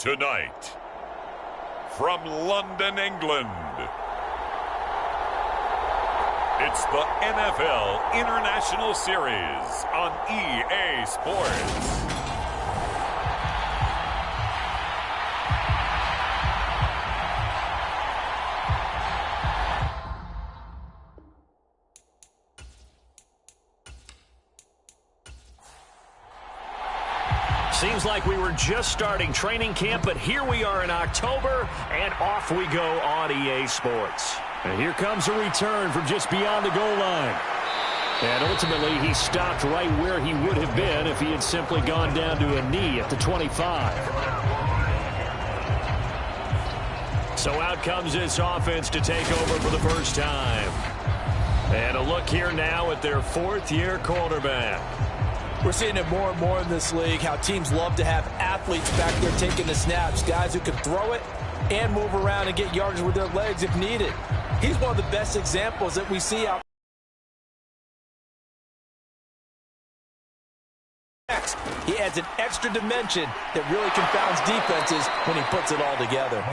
Tonight, from London, England, it's the NFL International Series on EA Sports. Seems like we were just starting training camp, but here we are in October, and off we go on EA Sports. And here comes a return from just beyond the goal line. And ultimately, he stopped right where he would have been if he had simply gone down to a knee at the 25. So out comes this offense to take over for the first time. And a look here now at their fourth-year quarterback. We're seeing it more and more in this league, how teams love to have athletes back there taking the snaps, guys who can throw it and move around and get yardage with their legs if needed. He's one of the best examples that we see out. He adds an extra dimension that really confounds defenses when he puts it all together.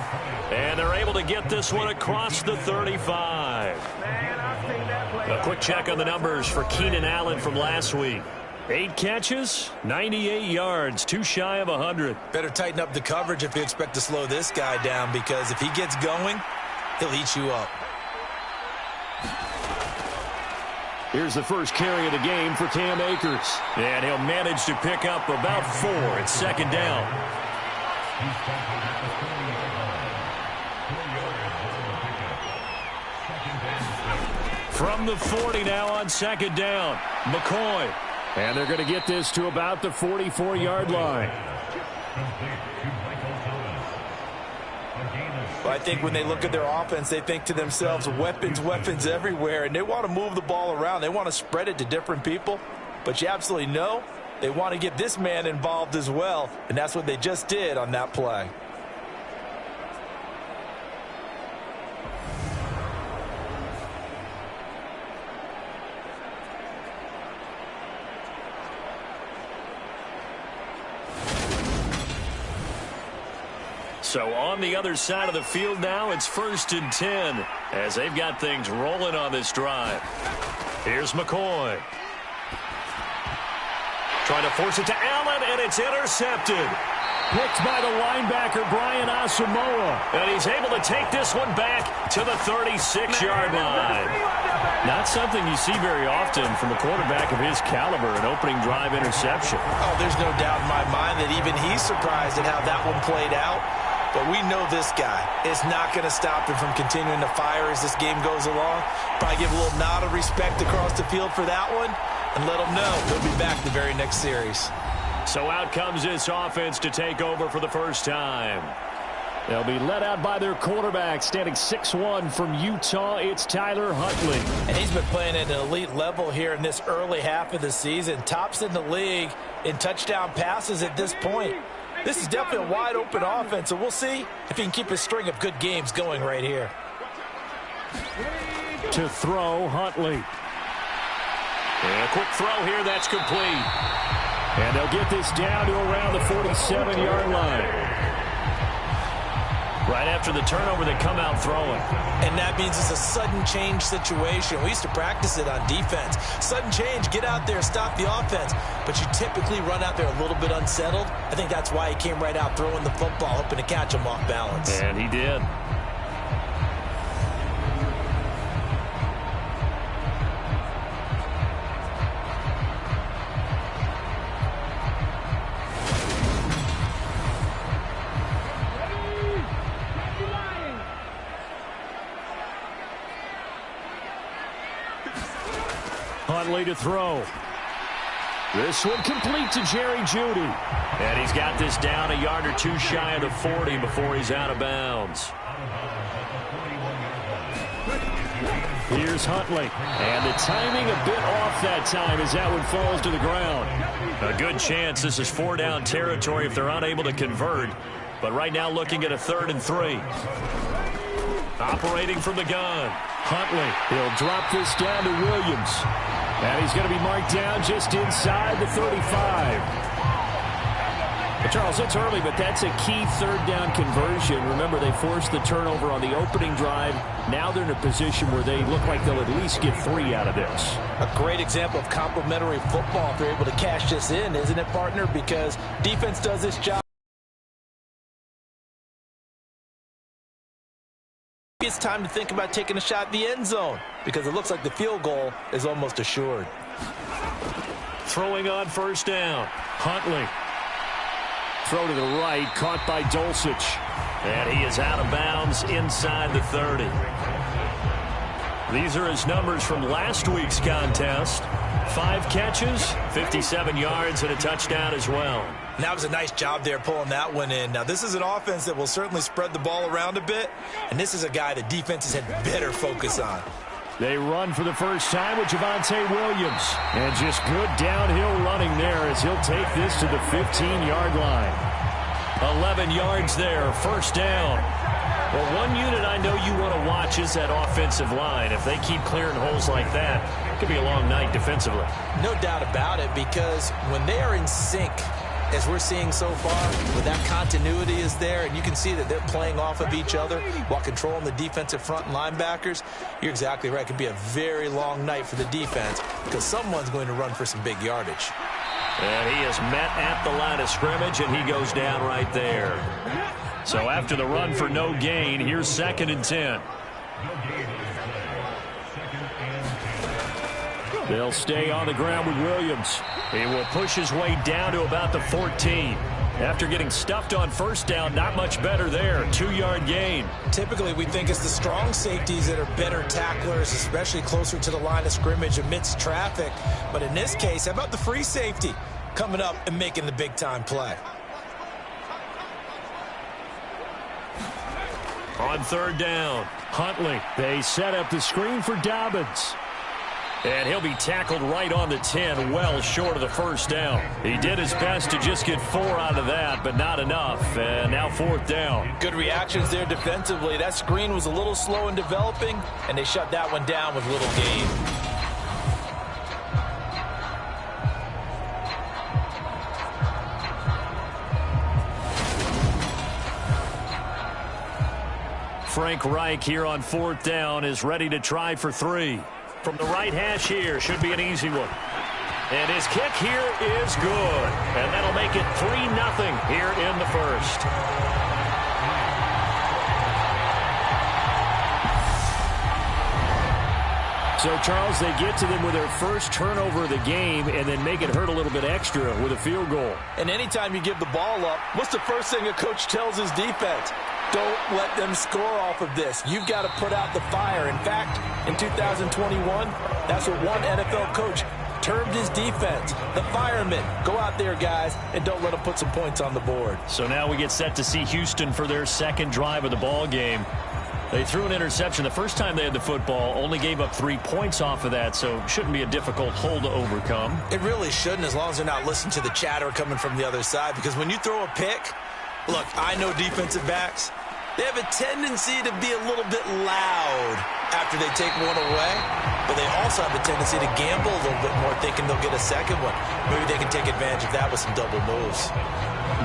And they're able to get this one across the 35. A quick check on the numbers for Keenan Allen from last week. 8 catches, 98 yards, too shy of 100. Better tighten up the coverage if you expect to slow this guy down, because if he gets going, he'll eat you up. Here's the first carry of the game for Cam Akers. And he'll manage to pick up about 4 at second down. From the 40 now on second down, McCoy. And they're going to get this to about the 44-yard line. Well, I think when they look at their offense, they think to themselves, weapons, weapons everywhere, and they want to move the ball around. They want to spread it to different people, but you absolutely know they want to get this man involved as well, and that's what they just did on that play. So on the other side of the field now, it's 1st and 10 as they've got things rolling on this drive. Here's McCoy. Trying to force it to Allen, and it's intercepted. Picked by the linebacker, Brian Asamoah. And he's able to take this one back to the 36-yard line. Not something you see very often from a quarterback of his caliber, an opening drive interception. Oh, there's no doubt in my mind that even he's surprised at how that one played out. But we know this guy is not going to stop him from continuing to fire as this game goes along. Probably give a little nod of respect across the field for that one and let him know he'll be back the very next series. So out comes this offense to take over for the first time. They'll be led out by their quarterback, standing 6'1" from Utah. It's Tyler Huntley. And he's been playing at an elite level here in this early half of the season. Tops in the league in touchdown passes at this point. This is definitely a wide-open offense, so we'll see if he can keep his string of good games going right here. To throw, Huntley. And a quick throw here, that's complete. And they'll get this down to around the 47-yard line. Right after the turnover, they come out throwing. And that means it's a sudden change situation. We used to practice it on defense. Sudden change, get out there, stop the offense. But you typically run out there a little bit unsettled. I think that's why he came right out throwing the football, hoping to catch him off balance. And he did. Huntley to throw. This one complete to Jerry Jeudy. And he's got this down a yard or two shy of the 40 before he's out of bounds. Here's Huntley. And the timing a bit off that time as that one falls to the ground. A good chance this is 4-down territory if they're unable to convert. But right now looking at a 3rd and 3. Operating from the gun. Huntley. He'll drop this down to Williams. And he's going to be marked down just inside the 35. But Charles, it's early, but that's a key third down conversion. Remember, they forced the turnover on the opening drive. Now they're in a position where they look like they'll at least get 3 out of this. A great example of complementary football if they're able to cash this in, isn't it, partner? Because defense does this job. It's time to think about taking a shot at the end zone because it looks like the field goal is almost assured. Throwing on first down. Huntley. Throw to the right, caught by Dulcich. And he is out of bounds inside the 30. These are his numbers from last week's contest. 5 catches, 57 yards, and a touchdown as well. And that was a nice job there pulling that one in. Now, this is an offense that will certainly spread the ball around a bit, and this is a guy the defenses had better focus on. They run for the first time with Javonte Williams. And just good downhill running there as he'll take this to the 15-yard line. 11 yards there, first down. Well, one unit I know you want to watch is that offensive line. If they keep clearing holes like that, it could be a long night defensively. No doubt about it, because when they are in sync, as we're seeing so far, with that continuity is there, and you can see that they're playing off of each other while controlling the defensive front and linebackers, you're exactly right. It could be a very long night for the defense because someone's going to run for some big yardage. And he is met at the line of scrimmage, and he goes down right there. So after the run for no gain, here's 2nd and 10. They'll stay on the ground with Williams. He will push his way down to about the 14. After getting stuffed on first down, not much better there. 2-yard gain. Typically, we think it's the strong safeties that are better tacklers, especially closer to the line of scrimmage amidst traffic. But in this case, how about the free safety coming up and making the big-time play? On 3rd down, Huntley. They set up the screen for Dobbins. and he'll be tackled right on the 10, well short of the first down. He did his best to just get 4 out of that, but not enough, and now 4th down. Good reactions there defensively. That screen was a little slow in developing, and they shut that one down with little gain. Frank Reich here on 4th down is ready to try for 3. From the right hash here, should be an easy one. And his kick here is good. And that'll make it 3-0 here in the first. So, Charles, they get to them with their first turnover of the game and then make it hurt a little bit extra with a field goal. And anytime you give the ball up, what's the first thing a coach tells his defense? Don't let them score off of this. You've got to put out the fire. In fact, in 2021, that's what one NFL coach termed his defense. The firemen. Go out there, guys, and don't let them put some points on the board. So now we get set to see Houston for their second drive of the ball game. They threw an interception the first time they had the football, only gave up 3 points off of that, so shouldn't be a difficult hole to overcome. It really shouldn't, as long as they're not listening to the chatter coming from the other side, because when you throw a pick, look, I know defensive backs, they have a tendency to be a little bit loud after they take one away, but they also have a tendency to gamble a little bit more, thinking they'll get a second one. Maybe they can take advantage of that with some double moves.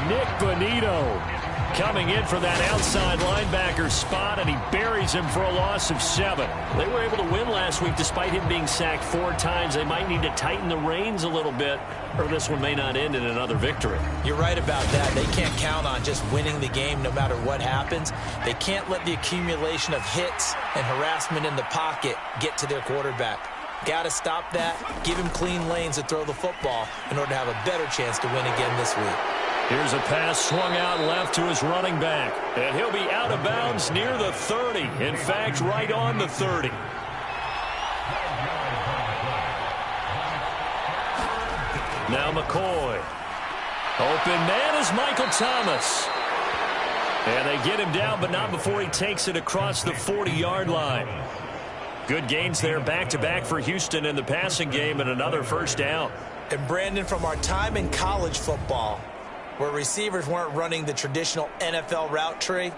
Nick Bonito coming in for that outside linebacker spot, and he buries him for a loss of 7. They were able to win last week despite him being sacked 4 times. They might need to tighten the reins a little bit, or this one may not end in another victory. You're right about that. They can't count on just winning the game no matter what happens. They can't let the accumulation of hits and harassment in the pocket get to their quarterback. Got to stop that, give him clean lanes to throw the football in order to have a better chance to win again this week. Here's a pass swung out left to his running back. And he'll be out of bounds near the 30. In fact, right on the 30. Now McCoy. Open man is Michael Thomas. And they get him down, but not before he takes it across the 40-yard line. Good gains there back-to-back for Houston in the passing game, and another first down. And Brandon, from our time in college football, where receivers weren't running the traditional NFL route tree,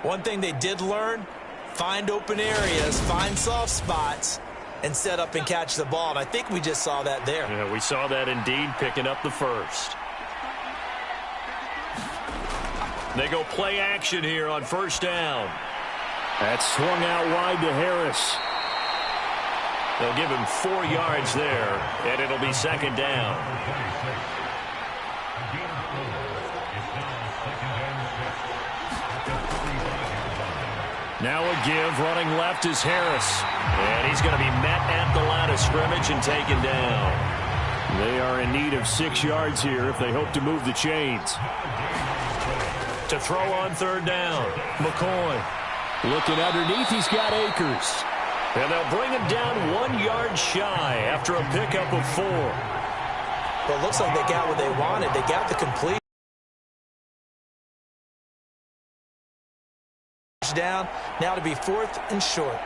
one thing they did learn, find open areas, find soft spots, and set up and catch the ball. And I think we just saw that there. Yeah, we saw that indeed, picking up the first. They go play action here on first down. That's swung out wide to Harris. They'll give him 4 yards there, and it'll be second down. Now a give, running left is Harris. And he's going to be met at the line of scrimmage and taken down. They are in need of 6 yards here if they hope to move the chains. To throw on third down, McCoy. Looking underneath, he's got Akers. And they'll bring him down 1 yard shy after a pickup of 4. Well, it looks like they got what they wanted. They got the completion. Down, now to be 4th and short.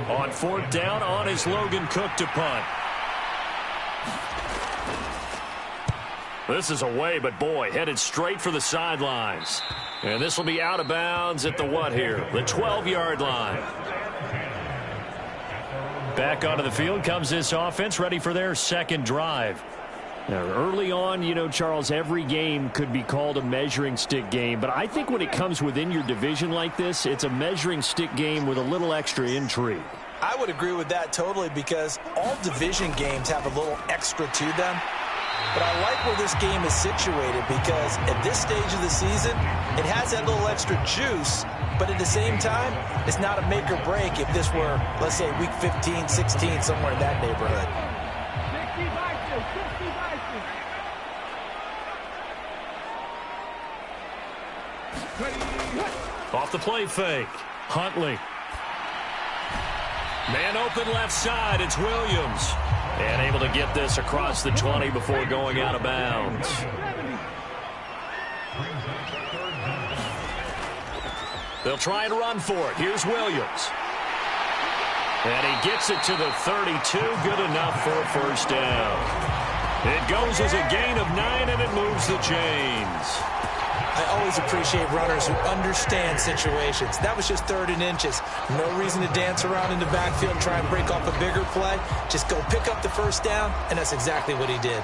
On 4th down, on is Logan Cook to punt. This is away, but boy, headed straight for the sidelines. And this will be out of bounds at the what here? The 12-yard line. Back onto the field comes this offense, ready for their second drive. Now, early on, you know, Charles, every game could be called a measuring stick game. But I think when it comes within your division like this, it's a measuring stick game with a little extra intrigue. I would agree with that totally because all division games have a little extra to them. But I like where this game is situated because at this stage of the season, it has that little extra juice, but at the same time, it's not a make or break if this were, let's say, week 15, 16, somewhere in that neighborhood. Off the play fake, Huntley. Man open left side, it's Williams. And able to get this across the 20 before going out of bounds. They'll try and run for it. Here's Williams. And he gets it to the 32. Good enough for a first down. It goes as a gain of 9, and it moves the chains. I always appreciate runners who understand situations. That was just 3rd and inches. No reason to dance around in the backfield and try and break off a bigger play. Just go pick up the first down, and that's exactly what he did.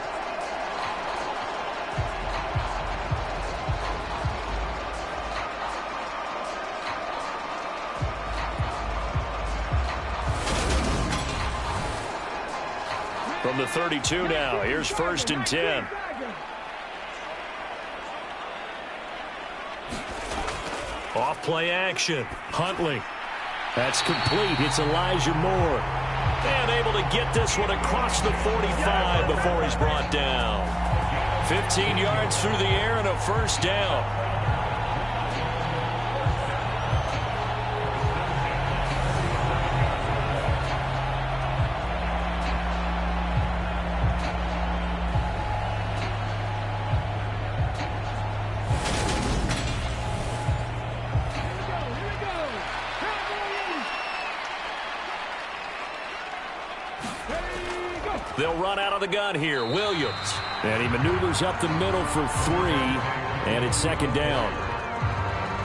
From the 32 now, here's 1st and 10. Off play action, Huntley. That's complete. It's Elijah Moore. And able to get this one across the 45 before he's brought down. 15 yards through the air and a first down. They'll run out of the gun here. Williams. And he maneuvers up the middle for 3. And it's second down.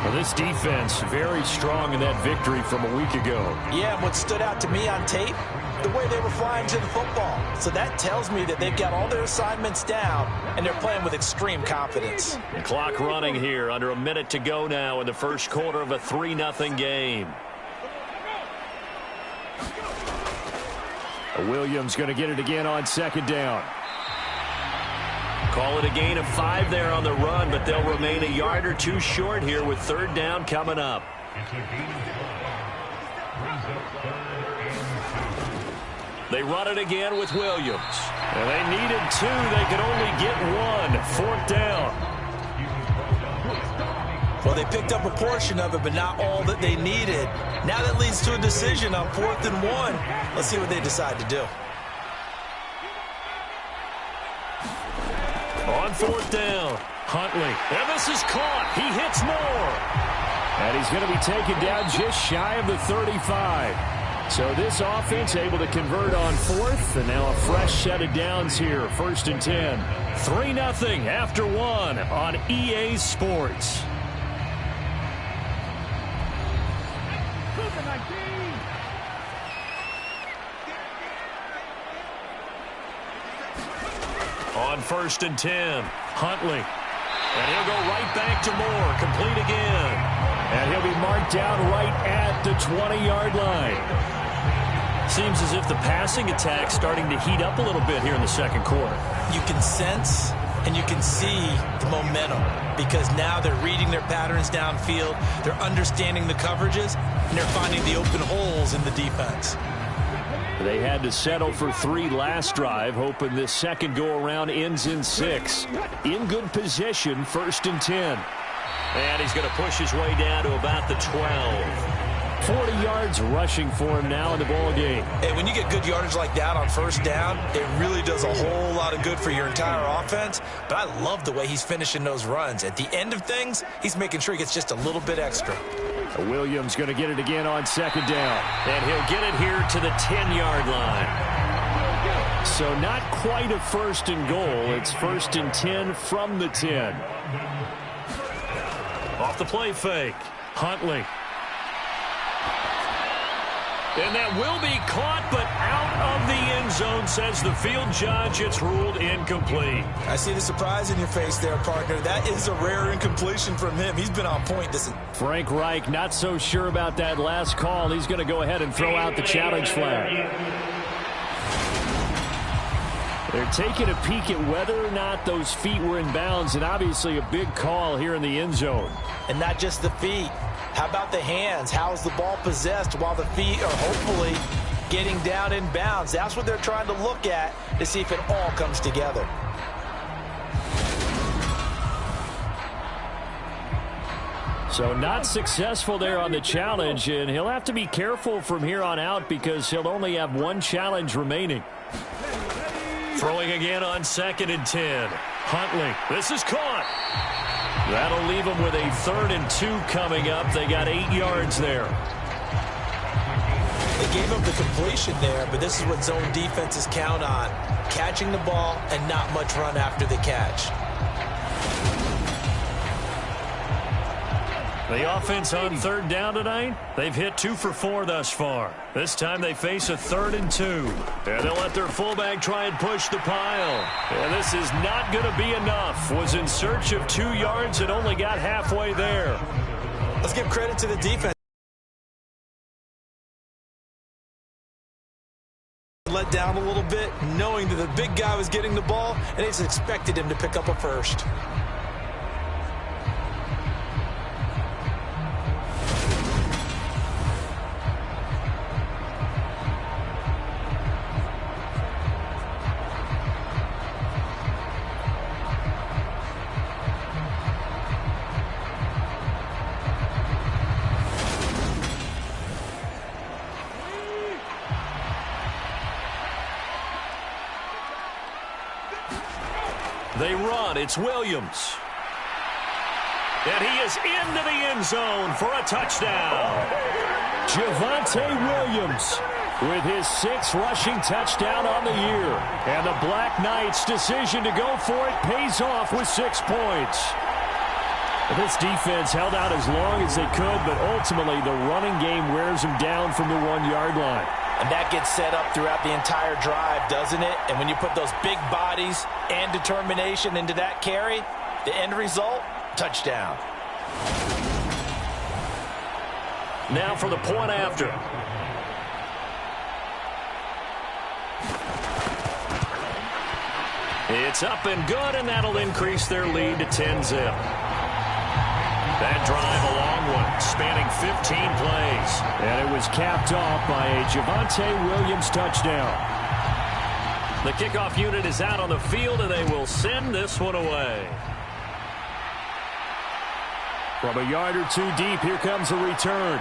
Well, this defense very strong in that victory from a week ago. Yeah, and what stood out to me on tape, the way they were flying to the football. So that tells me that they've got all their assignments down, and they're playing with extreme confidence. The clock running here. Under a minute to go now in the first quarter of a 3-0 game. Williams going to get it again on second down. Call it a gain of 5 there on the run, but they'll remain a yard or 2 short here with 3rd down coming up. They run it again with Williams. And they needed 2. They could only get 1. 4th down. Well, they picked up a portion of it, but not all that they needed. Now that leads to a decision on 4th and 1. Let's see what they decide to do. On 4th down, Huntley. And this is caught. He hits Moore. And he's going to be taken down just shy of the 35. So this offense able to convert on fourth, and now a fresh set of downs here, 1st and 10. 3-0 after 1 on EA Sports. On 1st and 10, Huntley. And he'll go right back to Moore, complete again. And he'll be marked down right at the 20-yard line. Seems as if the passing attack's starting to heat up a little bit here in the second quarter. You can sense and you can see the momentum because now they're reading their patterns downfield, they're understanding the coverages, and they're finding the open holes in the defense. They had to settle for 3 last drive, hoping this second go-around ends in 6. In good position, 1st and 10. And he's going to push his way down to about the 12. 40 yards rushing for him now in the ball game. And when you get good yardage like that on 1st down, it really does a whole lot of good for your entire offense. But I love the way he's finishing those runs. At the end of things, he's making sure he gets just a little bit extra. Williams going to get it again on 2nd down. And he'll get it here to the 10-yard line. So not quite a 1st and goal. It's 1st and 10 from the 10. Off the play fake. Huntley. And that will be caught, but out of the end zone, says the field judge. It's ruled incomplete. I see the surprise in your face there, partner. That is a rare incompletion from him. He's been on point. Frank Reich not so sure about that last call. He's going to go ahead and throw out the challenge flag. They're taking a peek at whether or not those feet were in bounds, and obviously a big call here in the end zone. And not just the feet. How about the hands? How's the ball possessed while the feet are hopefully getting down in bounds? That's what they're trying to look at to see if it all comes together. So not successful there on the challenge, and he'll have to be careful from here on out because he'll only have 1 challenge remaining. Throwing again on 2nd and 10. Huntley. This is caught. That'll leave them with a 3rd and 2 coming up. They got 8 yards there. They gave up the completion there, but this is what zone defenses count on. Catching the ball and not much run after the catch. The offense on 3rd down tonight, they've hit 2 for 4 thus far. This time they face a 3rd and 2. And they'll let their fullback try and push the pile. And this is not going to be enough. Was in search of 2 yards and only got halfway there. Let's give credit to the defense. Let down a little bit, knowing that the big guy was getting the ball, and they just expected him to pick up a first. They run. It's Williams. And he is into the end zone for a touchdown. Javonte Williams with his 6th rushing touchdown on the year. And the Black Knights' decision to go for it pays off with 6 points. This defense held out as long as they could, but ultimately the running game wears them down from the 1-yard line. And that gets set up throughout the entire drive, doesn't it? And when you put those big bodies and determination into that carry, the end result, touchdown. Now for the point after. It's up and good, and that'll increase their lead to 10-zip. That drive a long one, spanning 15 plays. And it was capped off by a Javonte Williams touchdown. The kickoff unit is out on the field, and they will send this one away. From a yard or 2 deep, here comes a return.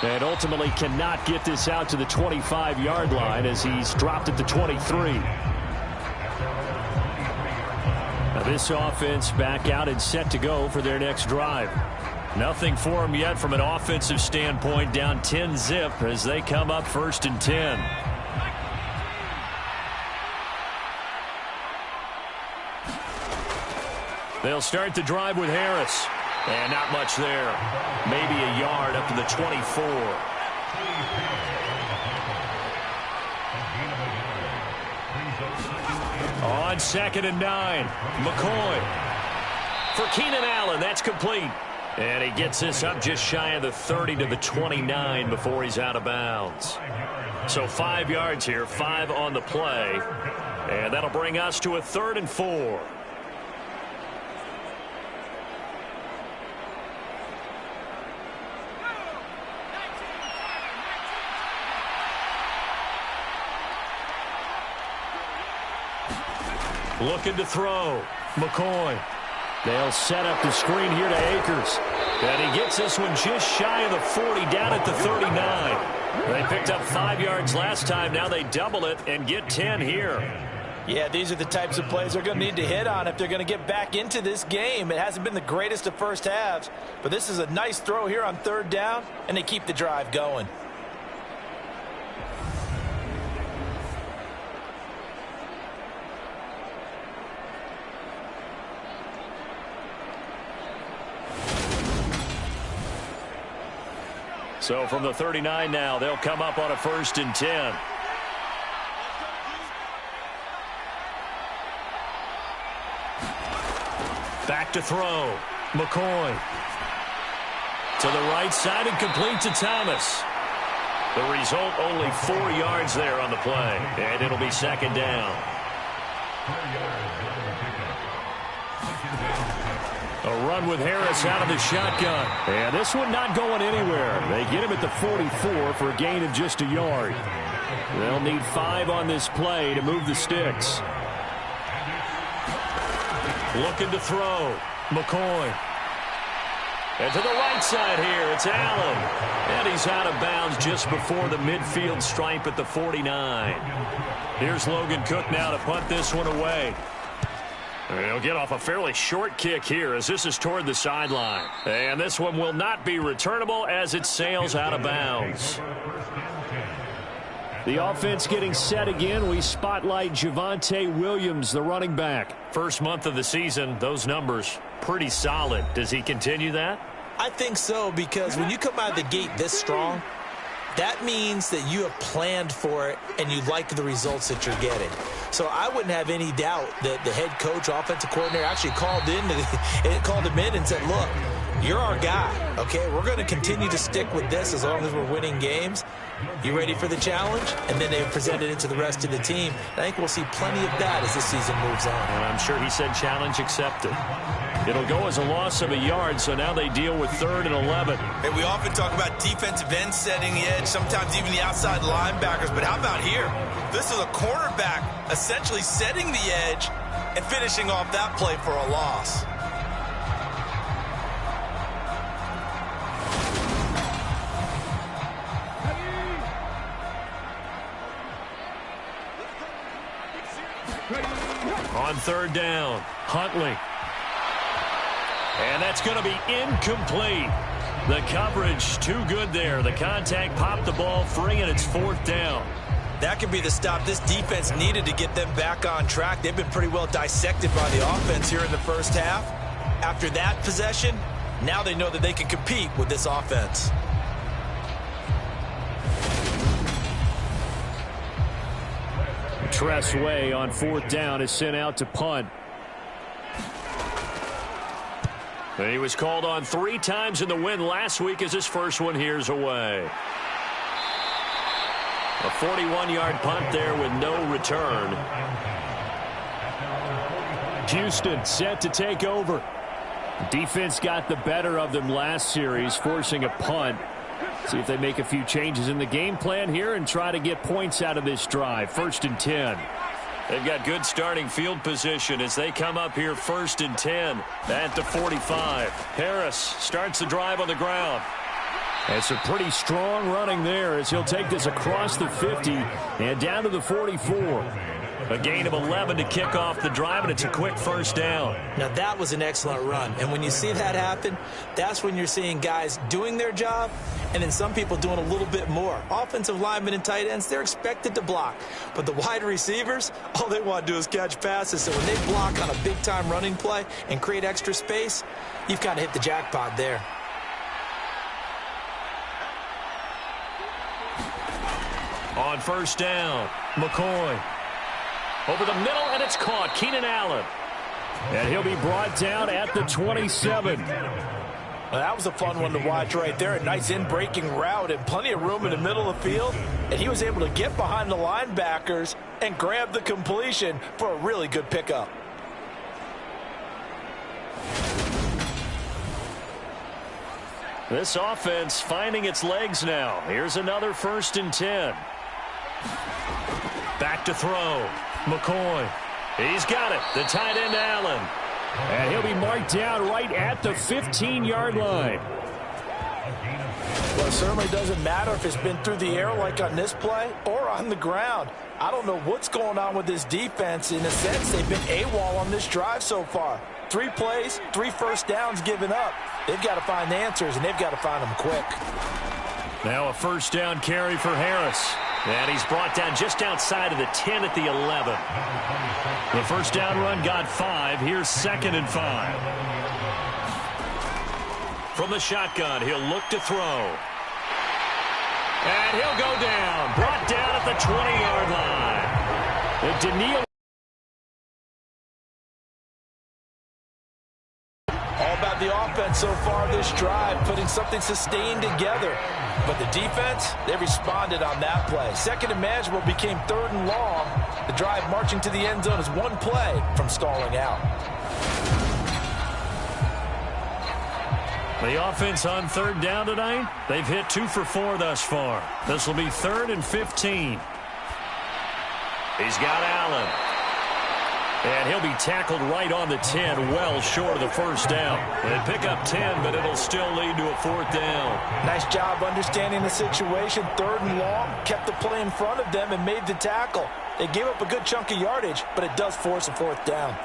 And ultimately cannot get this out to the 25-yard line as he's dropped at the 23. Now this offense back out and set to go for their next drive. Nothing for them yet from an offensive standpoint, down 10-zip as they come up 1st and 10. They'll start the drive with Harris. And not much there. Maybe a yard up to the 24. On 2nd and 9, McCoy. For Keenan Allen, that's complete. And he gets this up just shy of the 30 to the 29 before he's out of bounds. So 5 yards here, 5 on the play. And that'll bring us to a 3rd and 4. Looking to throw. McCoy. They'll set up the screen here to Akers. And he gets this one just shy of the 40, down at the 39. They picked up 5 yards last time. Now they double it and get 10 here. Yeah, these are the types of plays they're going to need to hit on if they're going to get back into this game. It hasn't been the greatest of first halves, but this is a nice throw here on 3rd down, and they keep the drive going. So from the 39 now, they'll come up on a 1st and 10. Back to throw. McCoy. To the right side and complete to Thomas. The result, only 4 yards there on the play. And it'll be 2nd down. A run with Harris out of the shotgun. And this one not going anywhere. They get him at the 44 for a gain of just a yard. They'll need 5 on this play to move the sticks. Looking to throw. McCoy. And to the right side here, it's Allen. And he's out of bounds just before the midfield stripe at the 49. Here's Logan Cook now to punt this one away. He'll get off a fairly short kick here as this is toward the sideline. And this one will not be returnable as it sails out of bounds. The offense getting set again. We spotlight Javonte Williams, the running back. First month of the season, those numbers pretty solid. Does he continue that? I think so, because when you come out of the gate this strong, that means that you have planned for it and you like the results that you're getting. So I wouldn't have any doubt that the head coach, offensive coordinator, actually called him in and said, look, you're our guy, okay? We're going to continue to stick with this as long as we're winning games. You ready for the challenge? And then they presented it to the rest of the team. I think we'll see plenty of that as the season moves on. And I'm sure he said challenge accepted. It'll go as a loss of a yard, so now they deal with 3rd and 11. Hey, we often talk about defensive ends setting the edge, sometimes even the outside linebackers, but how about here? This is a cornerback essentially setting the edge and finishing off that play for a loss. On 3rd down, Huntley. And that's going to be incomplete. The coverage too good there. The contact popped the ball free, and it's 4th down. That could be the stop this defense needed to get them back on track. They've been pretty well dissected by the offense here in the first half. After that possession, now they know that they can compete with this offense. Tress Way on 4th down is sent out to punt. And he was called on 3 times in the win last week as his first one here's away. A 41-yard punt there with no return. Houston set to take over. Defense got the better of them last series, forcing a punt. See if they make a few changes in the game plan here and try to get points out of this drive. 1st and 10. They've got good starting field position as they come up here 1st and 10 at the 45. Harris starts the drive on the ground. It's a pretty strong running there as he'll take this across the 50 and down to the 44. A gain of 11 to kick off the drive, and it's a quick first down. Now, that was an excellent run. And when you see that happen, that's when you're seeing guys doing their job and then some people doing a little bit more. Offensive linemen and tight ends, they're expected to block. But the wide receivers, all they want to do is catch passes. So when they block on a big-time running play and create extra space, you've kind of hit the jackpot there. On first down, McCoy. Over the middle, and it's caught. Keenan Allen. And he'll be brought down at the 27. Well, that was a fun one to watch right there. A nice in-breaking route and plenty of room in the middle of the field. And he was able to get behind the linebackers and grab the completion for a really good pickup. This offense finding its legs now. Here's another 1st and 10. Back to throw. McCoy. He's got it. The tight end, Allen. And he'll be marked down right at the 15-yard line. Well, it certainly doesn't matter if it's been through the air like on this play or on the ground. I don't know what's going on with this defense. In a sense, they've been AWOL on this drive so far. 3 plays, 3 first downs given up. They've got to find answers, and they've got to find them quick. Now a first down carry for Harris. And he's brought down just outside of the 10 at the 11. The first down run got 5. Here's 2nd and 5. From the shotgun, he'll look to throw. And he'll go down. Brought down at the 20-yard line. Daniil. All about the offense so far this drive, putting something sustained together. But the defense, they responded on that play. 2nd and manageable became 3rd and long. The drive marching to the end zone is 1 play from stalling out. The offense on 3rd down tonight, they've hit 2 for 4 thus far. This will be 3rd and 15. He's got Allen. And he'll be tackled right on the 10, well short of the first down. They pick up 10, but it'll still lead to a 4th down. Nice job understanding the situation. 3rd and long, kept the play in front of them and made the tackle. They gave up a good chunk of yardage, but it does force a 4th down.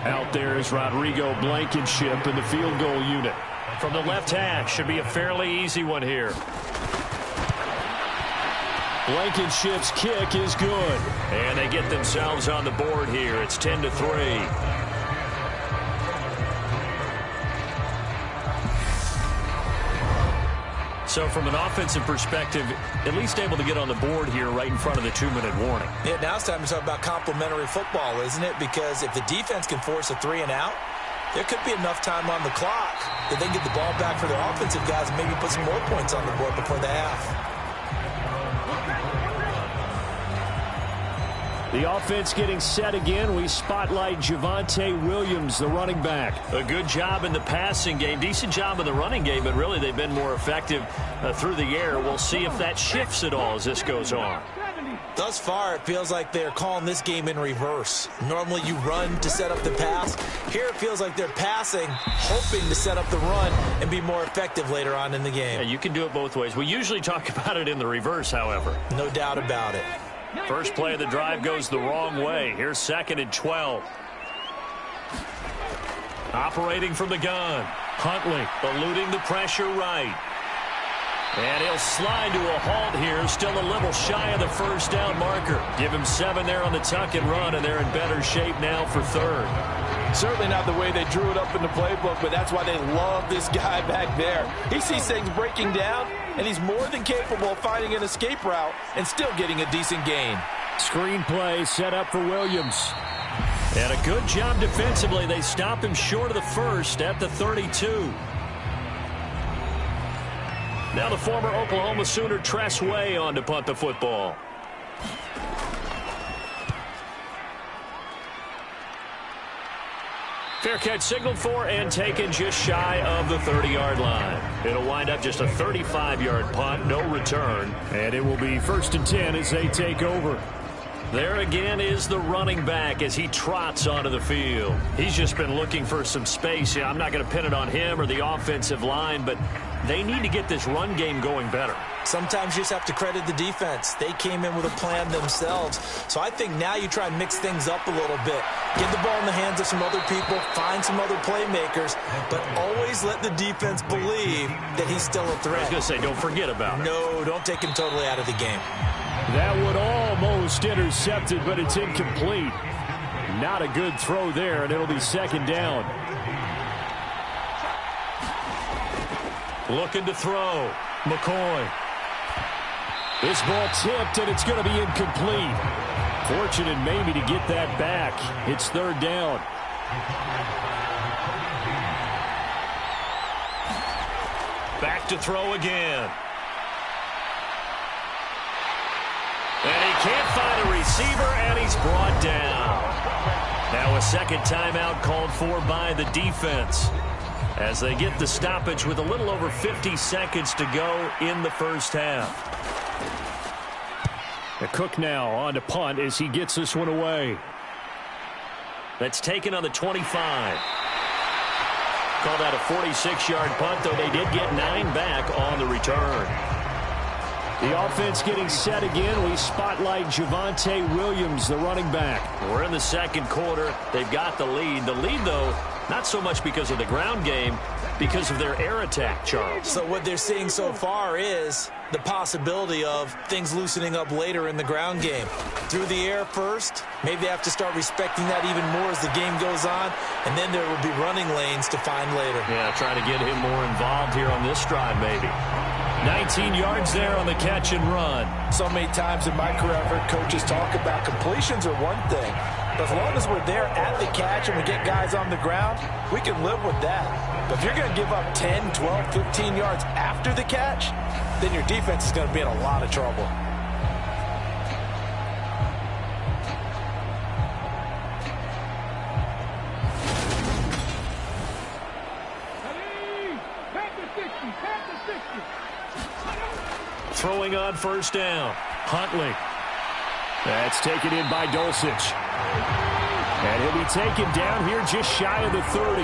Out there is Rodrigo Blankenship in the field goal unit. From the left hash, should be a fairly easy one here. Blankenship's kick is good. And they get themselves on the board here. It's 10-3. So from an offensive perspective, at least able to get on the board here right in front of the 2-minute warning. Yeah, now it's time to talk about complementary football, isn't it? Because if the defense can force a 3 and out, there could be enough time on the clock that they can get the ball back for their offensive guys and maybe put some more points on the board before the half. The offense getting set again. We spotlight Javonte Williams, the running back. A good job in the passing game. Decent job in the running game, but really they've been more effective through the air. We'll see if that shifts at all as this goes on. Thus far, it feels like they're calling this game in reverse. Normally you run to set up the pass. Here it feels like they're passing, hoping to set up the run and be more effective later on in the game. Yeah, you can do it both ways. We usually talk about it in the reverse, however. No doubt about it. First play of the drive goes the wrong way. Here's 2nd and 12. Operating from the gun. Huntley eluding the pressure right. And he'll slide to a halt here. Still a little shy of the first down marker. Give him 7 there on the tuck and run, and they're in better shape now for 3rd. Certainly not the way they drew it up in the playbook, but that's why they love this guy back there. He sees things breaking down, and he's more than capable of finding an escape route and still getting a decent gain. Screen play set up for Williams. And a good job defensively. They stop him short of the first at the 32. Now the former Oklahoma Sooner Tress Way on to punt the football. Fair catch signaled for and taken just shy of the 30-yard line. It'll wind up just a 35-yard punt, no return. And it will be 1st and 10 as they take over. There again is the running back as he trots onto the field. He's just been looking for some space. Yeah, I'm not going to pin it on him or the offensive line, but they need to get this run game going better. Sometimes you just have to credit the defense. They came in with a plan themselves. So I think now you try and mix things up a little bit. Get the ball in the hands of some other people, find some other playmakers, but always let the defense believe that he's still a threat. I was going to say, don't forget about it. No, don't take him totally out of the game. That would almost intercept it, but it's incomplete. Not a good throw there, and it'll be second down. Looking to throw. McCoy. This ball tipped, and it's going to be incomplete. Fortunate maybe to get that back. It's third down. Back to throw again. And he can't find a receiver, and he's brought down. Now a second timeout called for by the defense as they get the stoppage with a little over 50 seconds to go in the first half. The Cook now on to punt as he gets this one away. That's taken on the 25. Called out a 46-yard punt, though they did get 9 back on the return. The offense getting set again. We spotlight Javonte Williams, the running back. We're in the second quarter. They've got the lead. The lead, though, not so much because of the ground game, because of their air attack, Charles. So what they're seeing so far is the possibility of things loosening up later in the ground game. Through the air first, maybe they have to start respecting that even more as the game goes on, and then there will be running lanes to find later. Yeah, trying to get him more involved here on this drive, maybe. 19 yards there on the catch and run. So many times in my career, I've heard coaches talk about completions are one thing, but as long as we're there at the catch and we get guys on the ground, we can live with that. But if you're going to give up 10, 12, 15 yards after the catch, then your defense is going to be in a lot of trouble. Throwing on first down. Huntley. That's taken in by Dulcich. And he'll be taken down here just shy of the 30.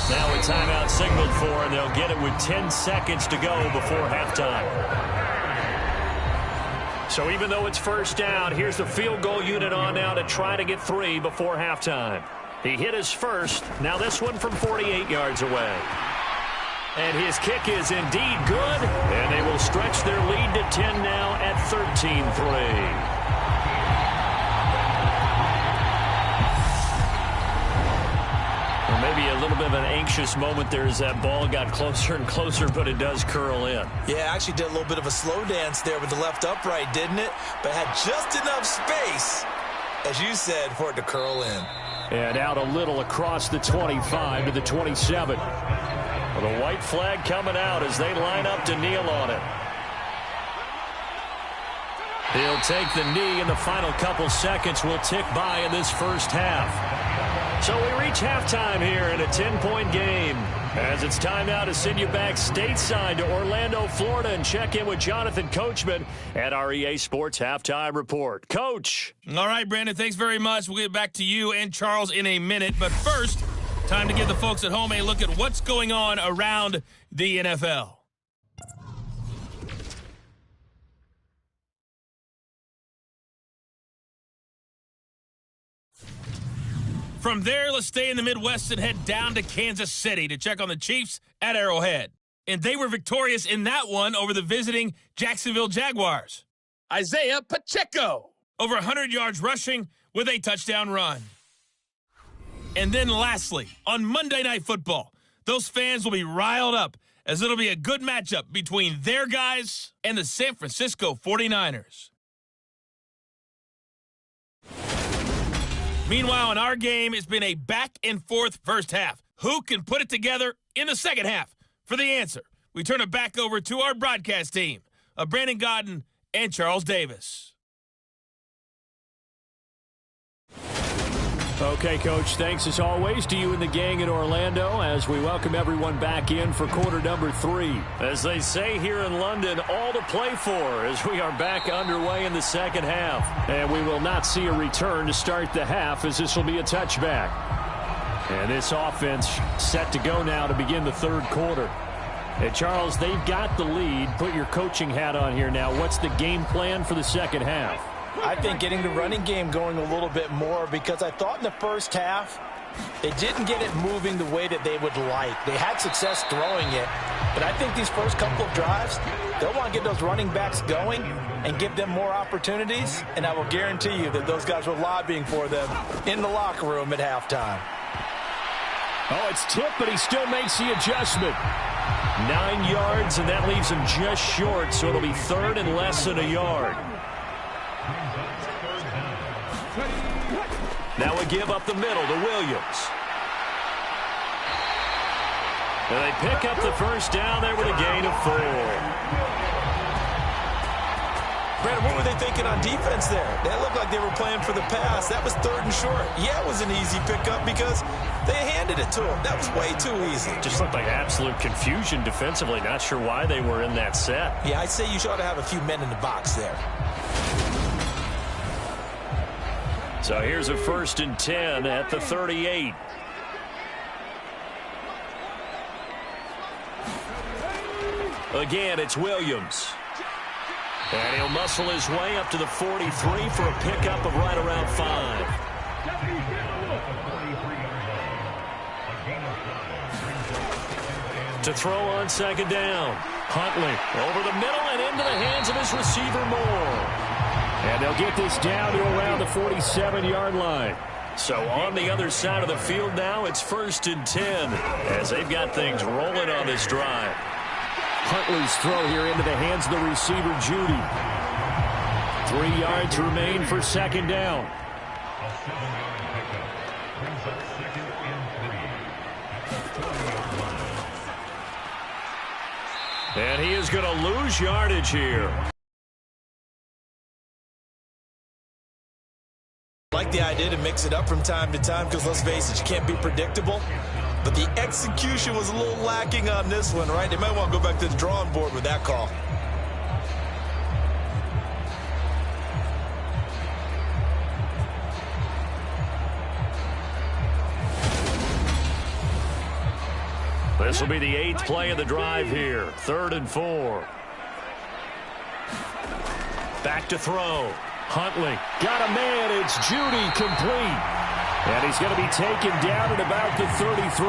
Now a timeout signaled for, and they'll get it with 10 seconds to go before halftime. So even though it's first down, here's the field goal unit on now to try to get 3 before halftime. He hit his first. Now this one from 48 yards away. And his kick is indeed good, and they will stretch their lead to 10 now at 13-3. Maybe a little bit of an anxious moment there as that ball got closer and closer, but it does curl in. Yeah, actually did a little bit of a slow dance there with the left upright, didn't it? But had just enough space, as you said, for it to curl in. And out a little across the 25 to the 27. Well, the white flag coming out as they line up to kneel on it. He'll take the knee, and the final couple seconds will tick by in this first half. So we reach halftime here in a 10-point game. As it's time now to send you back stateside to Orlando, Florida, and check in with Jonathan Coachman at our EA Sports Halftime Report. Coach. All right, Brandon, thanks very much. We'll get back to you and Charles in a minute. But first, time to give the folks at home a look at what's going on around the NFL. From there, let's stay in the Midwest and head down to Kansas City to check on the Chiefs at Arrowhead. And they were victorious in that one over the visiting Jacksonville Jaguars. Isaiah Pacheco, over 100 yards rushing with a touchdown run. And then lastly, on Monday Night Football, those fans will be riled up as it'll be a good matchup between their guys and the San Francisco 49ers. Meanwhile, in our game, it's been a back-and-forth first half. Who can put it together in the second half? For the answer, we turn it back over to our broadcast team of Brandon Godden and Charles Davis. Okay, Coach, thanks as always to you and the gang in Orlando as we welcome everyone back in for quarter number 3. As they say here in London, all to play for as we are back underway in the second half. And we will not see a return to start the half as this will be a touchback. And this offense set to go now to begin the third quarter. Hey, Charles, they've got the lead. Put your coaching hat on here now. What's the game plan for the second half? I think getting the running game going a little bit more because I thought in the first half they didn't get it moving the way that they would like. They had success throwing it, but I think these first couple of drives, they'll want to get those running backs going and give them more opportunities, and I will guarantee you that those guys were lobbying for them in the locker room at halftime. Oh, it's tipped, but he still makes the adjustment. 9 yards, and that leaves him just short, so it'll be third and less than a yard. Now we give up the middle to Williams. And they pick up the first down there with a gain of 4. Brandon, what were they thinking on defense there? They looked like they were playing for the pass. That was third and short. Yeah, it was an easy pickup because they handed it to him. That was way too easy. Just looked like absolute confusion defensively. Not sure why they were in that set. Yeah, I'd say you ought to have a few men in the box there. So here's a 1st and 10 at the 38. Again, it's Williams. And he'll muscle his way up to the 43 for a pickup of right around 5. To throw on second down. Huntley over the middle and into the hands of his receiver Moore. And they'll get this down to around the 47-yard line. So on the other side of the field now, it's 1st and 10 as they've got things rolling on this drive. Huntley's throw here into the hands of the receiver, Judy. 3 yards remain for second down. And he is going to lose yardage here. I like the idea to mix it up from time to time because, let's face it, you can't be predictable. But the execution was a little lacking on this one, right? They might want to go back to the drawing board with that call. This will be the 8th play of the drive here. 3rd and 4. Back to throw. Huntley got a man. It's Judy complete. And he's going to be taken down at about the 33.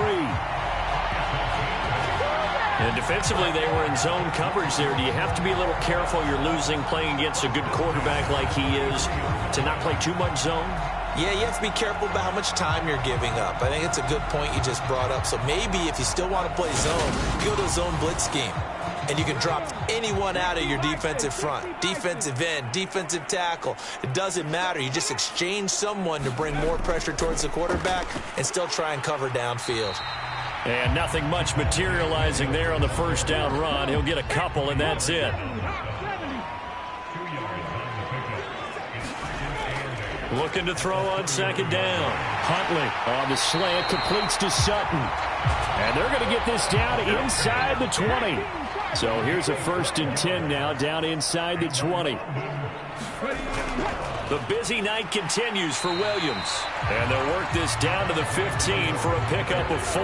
And defensively, they were in zone coverage there. Do you have to be a little careful you're losing playing against a good quarterback like he is to not play too much zone? Yeah, you have to be careful about how much time you're giving up. I think it's a good point you just brought up. So maybe if you still want to play zone, you go to a zone blitz scheme. And you can drop anyone out of your defensive front. Defensive end, defensive tackle. It doesn't matter. You just exchange someone to bring more pressure towards the quarterback and still try and cover downfield. And nothing much materializing there on the first down run. He'll get a couple, and that's it. Looking to throw on second down. Huntley on the slant, completes to Sutton. And they're going to get this down inside the 20. So here's a 1st and 10 now, down inside the 20. The busy night continues for Williams. And they'll work this down to the 15 for a pickup of 4.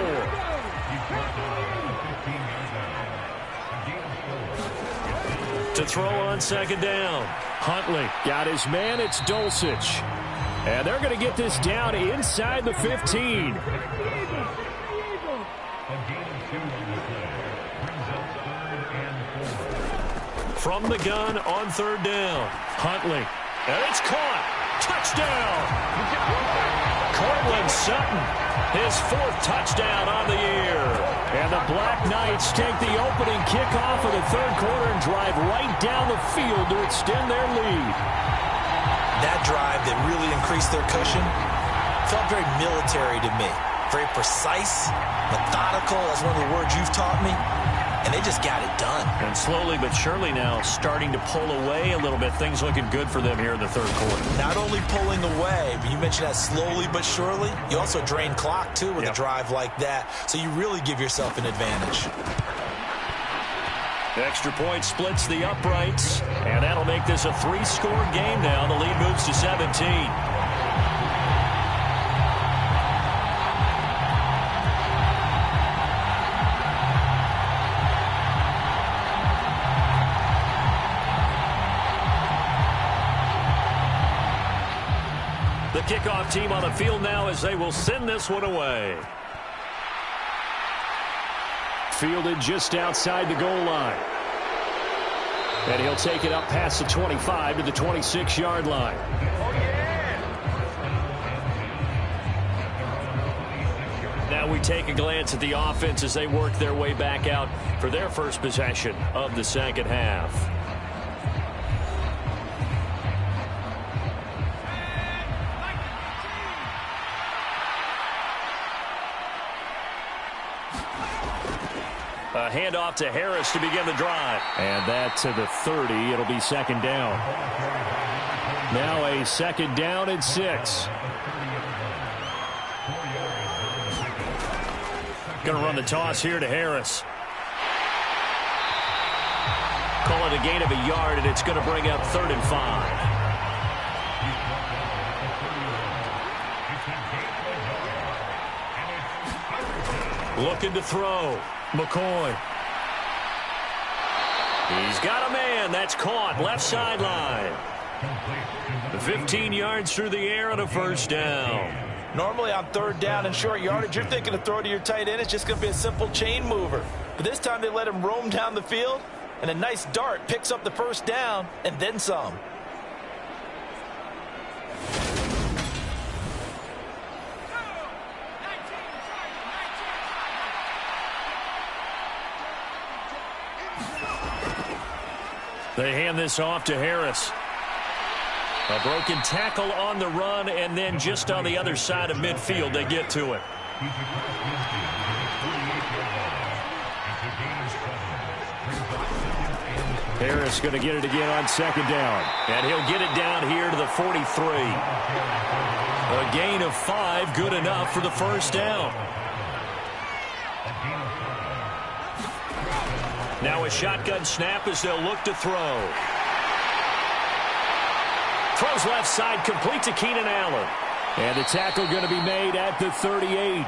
To throw on second down. Huntley got his man. It's Dulcich. And they're going to get this down inside the 15. From the gun on 3rd down. Huntley. And it's caught. Touchdown. Cortland Sutton. His 4th touchdown on the year. And the Black Knights take the opening kickoff of the 3rd quarter and drive right down the field to extend their lead. That drive that really increased their cushion felt very military to me. Very precise, methodical. That's one of the words you've taught me. and they just got it done. And slowly but surely now starting to pull away a little bit. Things looking good for them here in the third quarter. Not only pulling away, but you mentioned that slowly but surely. You also drain clock, too, with a drive like that. So you really give yourself an advantage. Extra point splits the uprights, and that'll make this a 3-score game now. The lead moves to 17. The kickoff team on the field now as they will send this one away. Fielded just outside the goal line. And he'll take it up past the 25 to the 26-yard line. Now we take a glance at the offense as they work their way back out for their first possession of the second half. A handoff to Harris to begin the drive. And that to the 30. It'll be second down. Now a second down and 6. Going to run the toss here to Harris. Call it a gain of a yard, and it's going to bring up 3rd and 5. Looking to throw. McCoy. He's got a man. That's caught. Left sideline. 15 yards through the air and a first down. Normally on 3rd down and short yardage, you're thinking to throw to your tight end. It's just going to be a simple chain mover. But this time they let him roam down the field, and a nice dart picks up the first down and then some. They hand this off to Harris. A broken tackle on the run, and then just on the other side of midfield, they get to it. Harris going to get it again on second down. And he'll get it down here to the 43. A gain of 5, good enough for the first down. Now a shotgun snap as they'll look to throw. Throws left side, complete to Keenan Allen. And the tackle going to be made at the 38.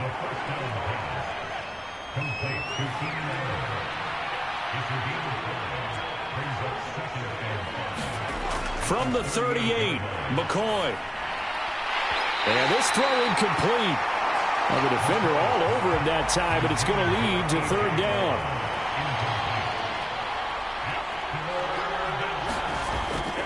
From the 38, McCoy. And this throw incomplete. Well, the defender all over him that time, but it's going to lead to 3rd down.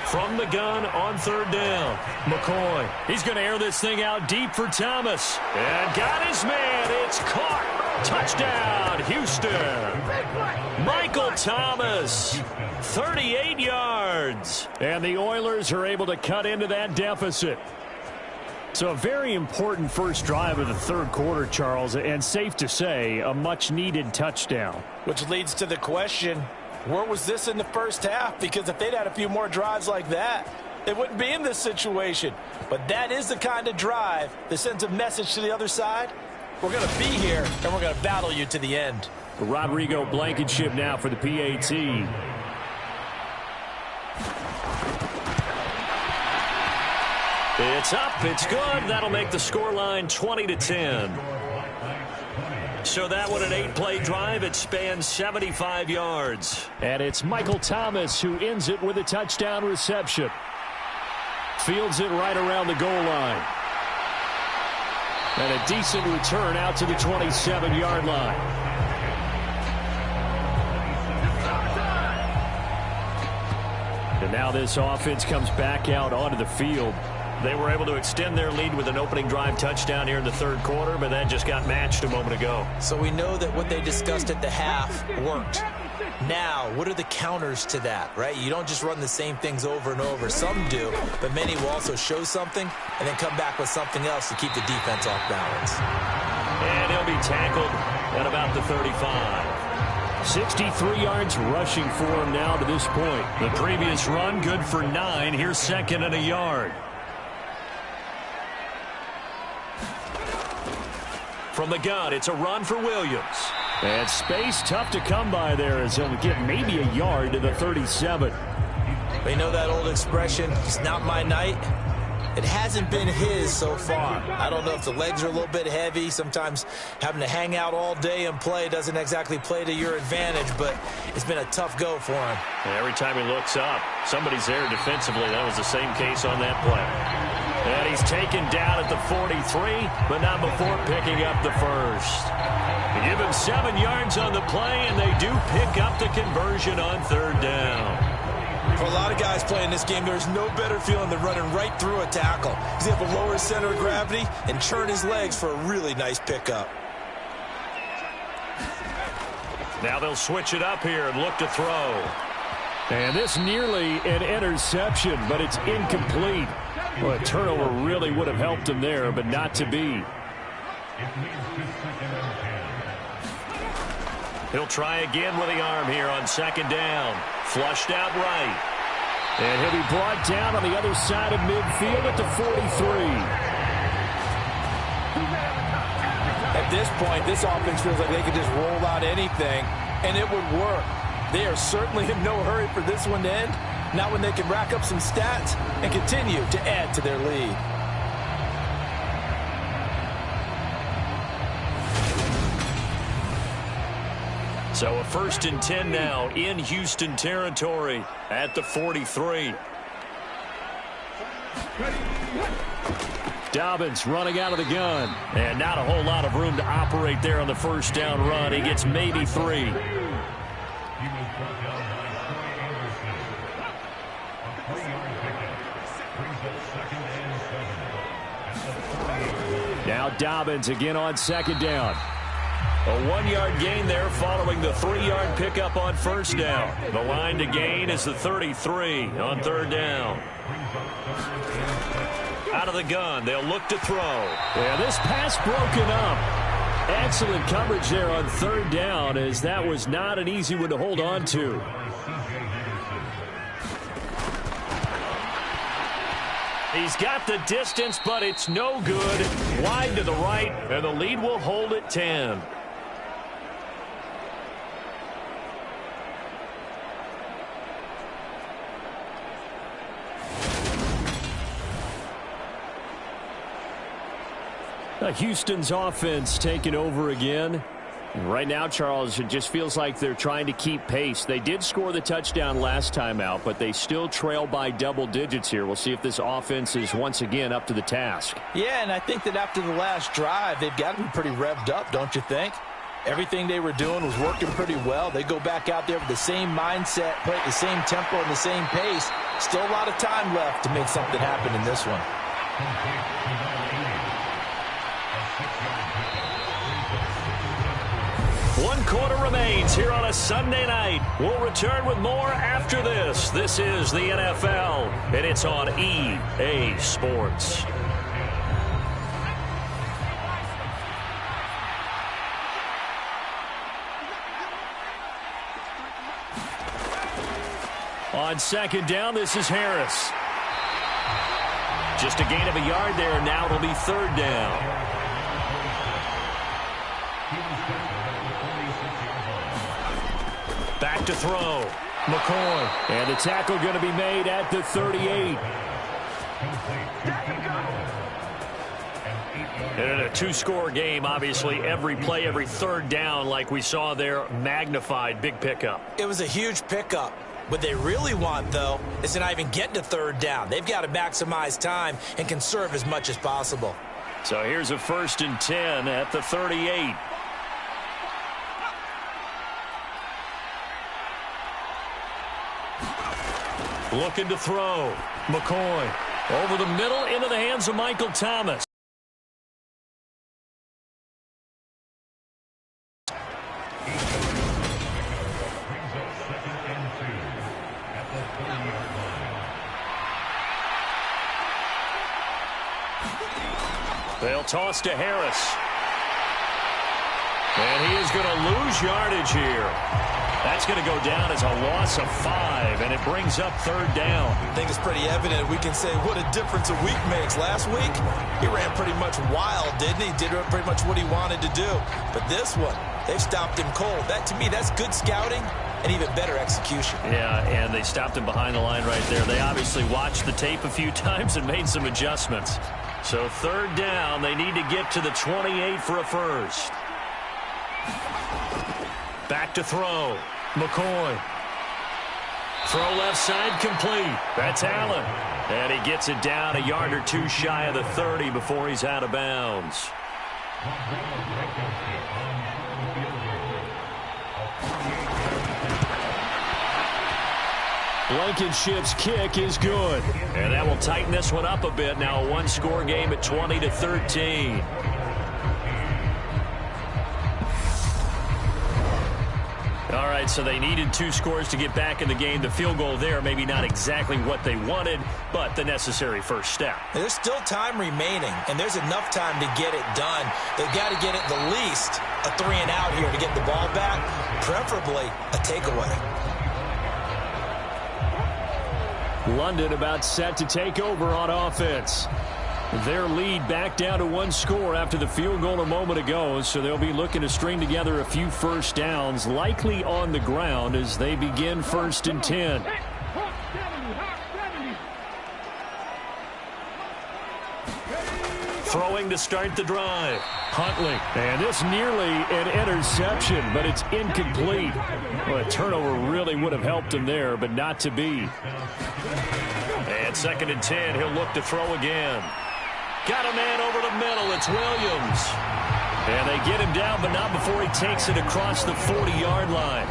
From the gun on 3rd down, McCoy. He's going to air this thing out deep for Thomas. And got his man. It's caught. Touchdown, Houston. Michael Thomas, 38 yards. And the Oilers are able to cut into that deficit. So a very important first drive of the third quarter, Charles, and safe to say, a much-needed touchdown. Which leads to the question, where was this in the first half? Because if they'd had a few more drives like that, they wouldn't be in this situation. But that is the kind of drive that sends a message to the other side. We're going to be here, and we're going to battle you to the end. Rodrigo Blankenship now for the PAT. It's up. It's good. That'll make the scoreline 20-10. So that one, an 8-play drive. It spans 75 yards. And it's Michael Thomas who ends it with a touchdown reception. Fields it right around the goal line. And a decent return out to the 27-yard line. And now this offense comes back out onto the field. They were able to extend their lead with an opening drive touchdown here in the third quarter, but that just got matched a moment ago. So we know that what they discussed at the half worked. Now, what are the counters to that, right? You don't just run the same things over and over. Some do, but many will also show something and then come back with something else to keep the defense off balance. And he'll be tackled at about the 35. 63 yards rushing for him now to this point. The previous run, good for 9. Here's second and a yard. From the gun, it's a run for Williams. And space tough to come by there as he'll get maybe a yard to the 37. They know that old expression, it's not my night. It hasn't been his so far. I don't know if the legs are a little bit heavy. Sometimes having to hang out all day and play doesn't exactly play to your advantage, but it's been a tough go for him. And every time he looks up, somebody's there defensively. That was the same case on that play. And he's taken down at the 43, but not before picking up the first. They give him 7 yards on the play, and they do pick up the conversion on third down. For a lot of guys playing this game, there's no better feeling than running right through a tackle. He's able to lower his center of gravity and churn his legs for a really nice pickup. Now they'll switch it up here and look to throw. And this nearly an interception, but it's incomplete. Well, a turnover really would have helped him there, but not to be. He'll try again with the arm here on second down. Flushed out right. And he'll be brought down on the other side of midfield at the 43. At this point, this offense feels like they could just roll out anything, and it would work. They are certainly in no hurry for this one to end. Not when they can rack up some stats and continue to add to their lead. So a 1st and 10 now in Houston territory at the 43. Dobbins running out of the gun. And not a whole lot of room to operate there on the first down run. He gets maybe 3. Now Dobbins again on second down. A 1-yard gain there following the 3-yard pickup on first down. The line to gain is the 33 on third down. Out of the gun, they'll look to throw. Yeah, this pass broken up. Excellent coverage there on third down, as that was not an easy one to hold on to. He's got the distance, but it's no good. Wide to the right, and the lead will hold at 10. Houston's offense taking over again. Right now, Charles, it just feels like they're trying to keep pace. They did score the touchdown last time out, but they still trail by double digits here. We'll see if this offense is once again up to the task. Yeah, and I think that after the last drive, they've got to be pretty revved up, don't you think? Everything they were doing was working pretty well. They go back out there with the same mindset, play at the same tempo and the same pace. Still a lot of time left to make something happen in this one. 1 quarter remains here on a Sunday night. We'll return with more after this. This is the NFL, and it's on EA Sports. On second down, this is Harris. Just a gain of a yard there. Now it'll be third down. Back to throw. McCoy. And the tackle going to be made at the 38. And in a 2-score game, obviously, every play, every third down, like we saw there, magnified. Big pickup. It was a huge pickup. What they really want, though, is to not even get to third down. They've got to maximize time and conserve as much as possible. So here's a 1st and 10 at the 38. Looking to throw. McCoy over the middle into the hands of Michael Thomas. They'll toss to Harris. And he is going to lose yardage here. That's going to go down as a loss of 5, and it brings up 3rd down. I think it's pretty evident. We can say what a difference a week makes. Last week, he ran pretty much wild, didn't he? Did pretty much what he wanted to do. But this one, they've stopped him cold. That, to me, that's good scouting and even better execution. Yeah, and they stopped him behind the line right there. They obviously watched the tape a few times and made some adjustments. So 3rd down, they need to get to the 28 for a first. Back to throw. McCoy. Throw left side complete. That's Allen. And he gets it down a yard or 2 shy of the 30 before he's out of bounds. Blankenship's kick is good. And that will tighten this one up a bit. Now a 1-score game at 20-13. All right, so they needed 2 scores to get back in the game. The field goal there, maybe not exactly what they wanted, but the necessary first step. There's still time remaining, and there's enough time to get it done. They've got to get at the least a 3-and-out here to get the ball back, preferably a takeaway. London about set to take over on offense. Their lead back down to 1 score after the field goal a moment ago, so they'll be looking to string together a few first downs, likely on the ground as they begin 1st and 10. Throwing to start the drive. Huntley. And this nearly an interception, but it's incomplete. Well, a turnover really would have helped him there, but not to be. And 2nd and 10, he'll look to throw again. Got a man over the middle. It's Williams. And they get him down, but not before he takes it across the 40-yard line.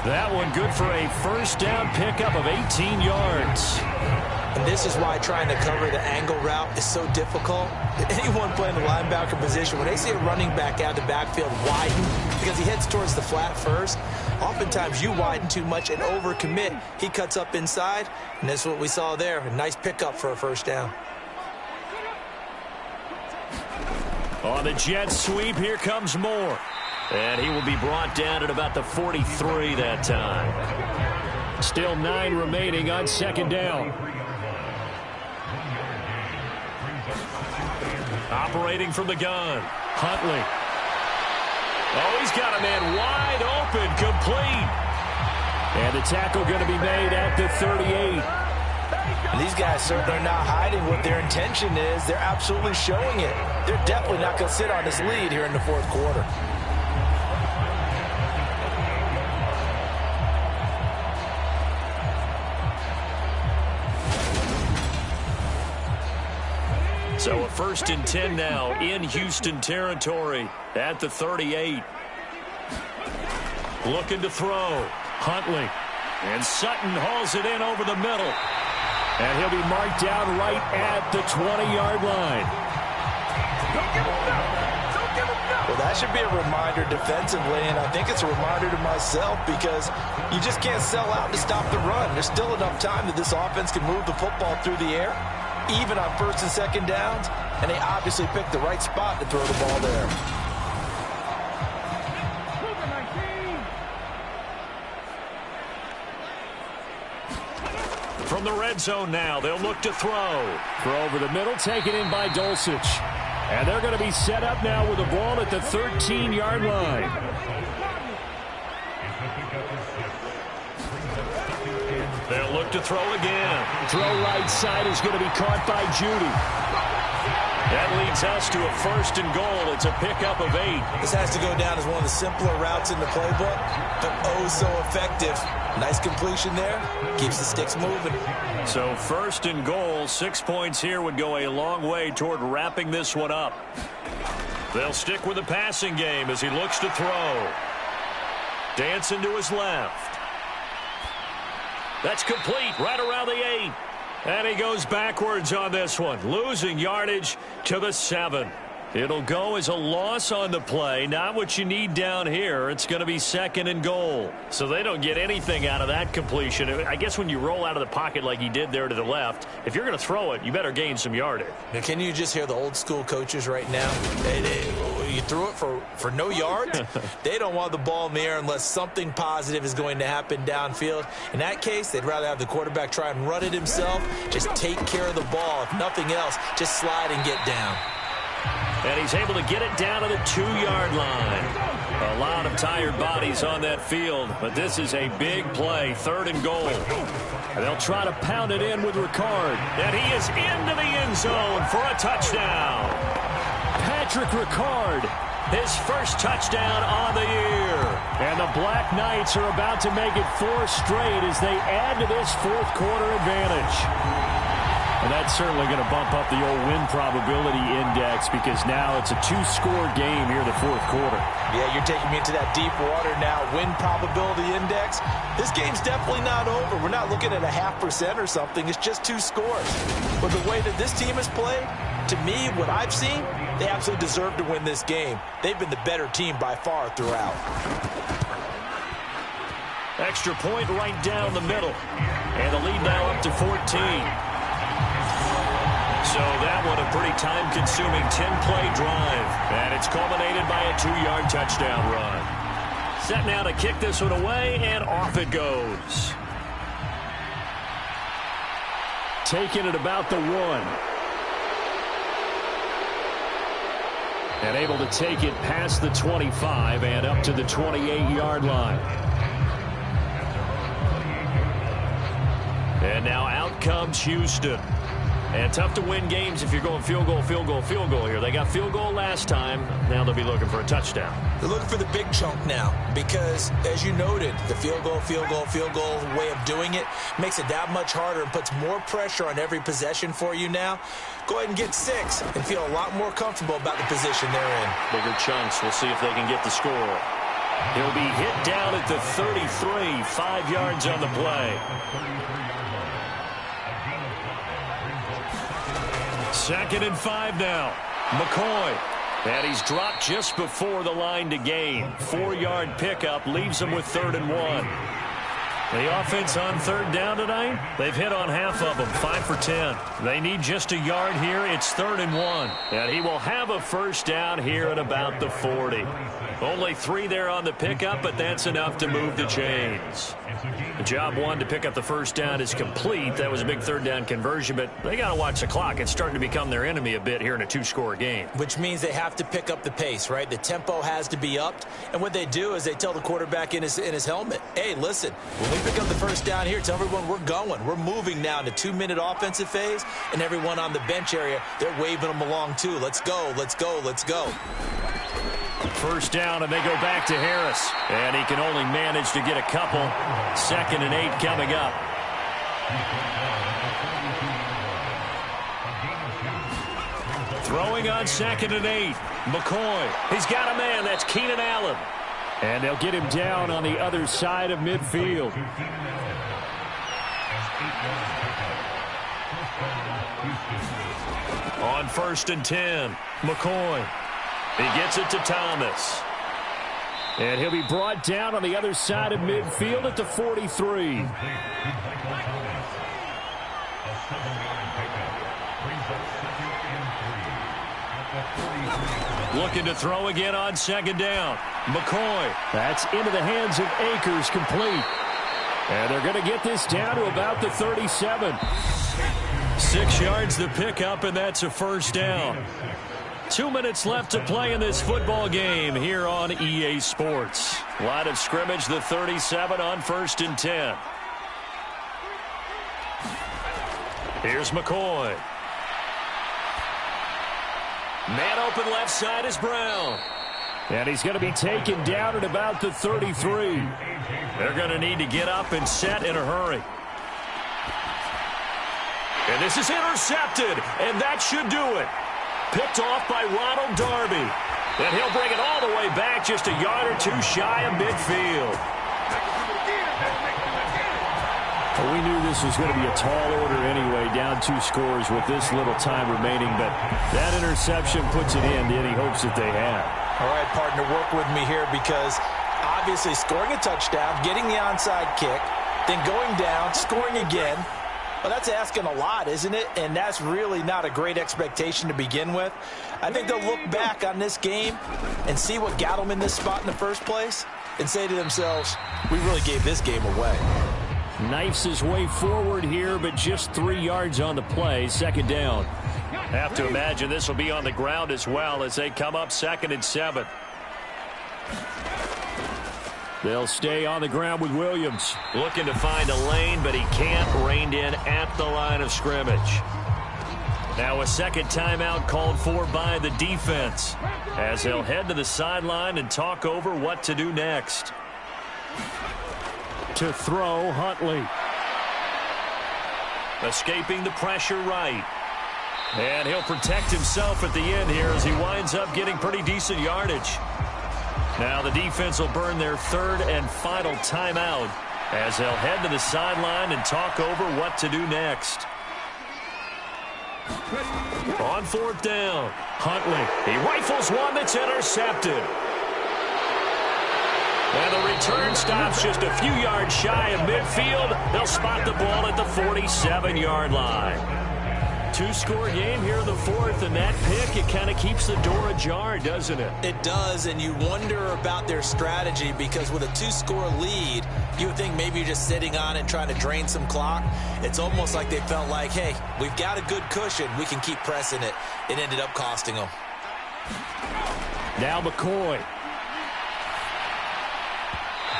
That one good for a first down pickup of 18 yards. And this is why trying to cover the angle route is so difficult. Anyone playing the linebacker position, when they see a running back out of the backfield widen because he heads towards the flat first, oftentimes you widen too much and overcommit. He cuts up inside, and that's what we saw there. A nice pickup for a first down. On the jet sweep, here comes Moore. And he will be brought down at about the 43 that time. Still 9 remaining on 2nd down. Operating from the gun. Huntley. Oh, he's got a man wide open, complete. And the tackle going to be made at the 38. And these guys certainly are not hiding what their intention is. They're absolutely showing it. They're definitely not going to sit on this lead here in the 4th quarter. So a 1st and 10 now in Houston territory at the 38. Looking to throw. Huntley. And Sutton hauls it in over the middle. And he'll be marked down right at the 20-yard line. Well, that should be a reminder defensively, and I think it's a reminder to myself because you just can't sell out to stop the run. There's still enough time that this offense can move the football through the air, even on 1st and 2nd downs, and they obviously picked the right spot to throw the ball there. From the red zone now, they'll look to throw. Throw over the middle, taken in by Dulcich. And they're going to be set up now with the ball at the 13-yard line. They'll look to throw again. Throw right side is going to be caught by Judy. That leads us to a 1st and goal. It's a pickup of 8. This has to go down as one of the simpler routes in the playbook, but oh so effective. Nice completion there. Keeps the sticks moving. So 1st and goal, 6 points here would go a long way toward wrapping this one up. They'll stick with the passing game as he looks to throw. Dancing to his left. That's complete right around the 8. And he goes backwards on this one, losing yardage to the 7. It'll go as a loss on the play, not what you need down here. It's going to be 2nd and goal. So they don't get anything out of that completion. I guess when you roll out of the pocket like he did there to the left, if you're going to throw it, you better gain some yardage. Now, can you just hear the old school coaches right now? You you threw it for no yards? They don't want the ball in the air unless something positive is going to happen downfield. In that case, they'd rather have the quarterback try and run it himself. Just take care of the ball. If nothing else, just slide and get down. And he's able to get it down to the 2-yard line. A lot of tired bodies on that field, but this is a big play, 3rd and goal. And they'll try to pound it in with Ricard. And he is into the end zone for a touchdown. Patrick Ricard, his first touchdown on the year. And the Black Knights are about to make it 4 straight as they add to this 4th quarter advantage. And that's certainly going to bump up the old win probability index because now it's a 2-score game here in the 4th quarter. Yeah, you're taking me into that deep water now. Win probability index. This game's definitely not over. We're not looking at a 0.5% or something. It's just 2 scores. But the way that this team has played, to me, what I've seen, they absolutely deserve to win this game. They've been the better team by far throughout. Extra point right down the middle. And the lead now up to 14. So that one a pretty time-consuming 10-play drive. And it's culminated by a 2-yard touchdown run. Set now to kick this one away, and off it goes. Taking it about the 1. And able to take it past the 25 and up to the 28-yard line. And now out comes Houston. And tough to win games if you're going field goal, field goal, field goal here. They got field goal last time. Now they'll be looking for a touchdown. They're looking for the big chunk now because, as you noted, the field goal way of doing it makes it that much harder and puts more pressure on every possession for you now. Go ahead and get 6 and feel a lot more comfortable about the position they're in. Bigger chunks. We'll see if they can get the score. He'll be hit down at the 33, 5 yards on the play. 2nd and 5 now. McCoy. And he's dropped just before the line to gain. 4-yard pickup leaves him with 3rd and 1. The offense on 3rd down tonight, they've hit on half of them, 5 for 10. They need just a yard here. It's 3rd and 1. And he will have a first down here at about the 40. Only 3 there on the pickup, but that's enough to move the chains. Job 1 to pick up the first down is complete. That was a big 3rd down conversion, but they got to watch the clock. It's starting to become their enemy a bit here in a 2-score game. Which means they have to pick up the pace, right? The tempo has to be upped. And what they do is they tell the quarterback in his helmet, hey, listen, when we pick up the first down here, tell everyone we're going. We're moving now in the 2-minute offensive phase, and everyone on the bench area, they're waving them along too. Let's go, let's go, let's go. First down, and they go back to Harris. And he can only manage to get a couple. 2nd and 8 coming up. Throwing on 2nd and 8. McCoy. He's got a man. That's Keenan Allen. And they'll get him down on the other side of midfield. On 1st and 10. McCoy. He gets it to Thomas. And he'll be brought down on the other side of midfield at the 43. Looking to throw again on 2nd down. McCoy. That's into the hands of Akers, complete. And they're going to get this down to about the 37. 6 yards the pickup, and that's a first down. 2 minutes left to play in this football game here on EA Sports. Line of scrimmage, the 37 on 1st and 10. Here's McCoy. Man open left side is Brown. And he's going to be taken down at about the 33. They're going to need to get up and set in a hurry. And this is intercepted, and that should do it. Picked off by Ronald Darby. And he'll bring it all the way back just a yard or 2 shy of midfield. Well, we knew this was going to be a tall order anyway, down 2 scores with this little time remaining, but that interception puts it in any hopes that they have. All right, partner, work with me here because obviously scoring a touchdown, getting the onside kick, then going down, scoring again. Well, that's asking a lot, isn't it? And that's really not a great expectation to begin with. I think they'll look back on this game and see what got them in this spot in the first place and say to themselves, we really gave this game away. Knifes his way forward here, but just 3 yards on the play. Second down. Have to imagine this will be on the ground as well as they come up 2nd and 7. They'll stay on the ground with Williams. Looking to find a lane, but he can't. Reined in at the line of scrimmage. Now a second timeout called for by the defense as they'll head to the sideline and talk over what to do next. To throw, Huntley. Escaping the pressure right. And he'll protect himself at the end here as he winds up getting pretty decent yardage. Now the defense will burn their 3rd and final timeout as they'll head to the sideline and talk over what to do next. On 4th down, Huntley. He rifles one that's intercepted. And the return stops just a few yards shy of midfield. They'll spot the ball at the 47-yard line. 2-score game here in the 4th, and that pick, it kind of keeps the door ajar, doesn't it? It does, and you wonder about their strategy because with a 2-score lead, you would think maybe you're just sitting on and trying to drain some clock. It's almost like they felt like, hey, we've got a good cushion. We can keep pressing it. It ended up costing them. Now McCoy.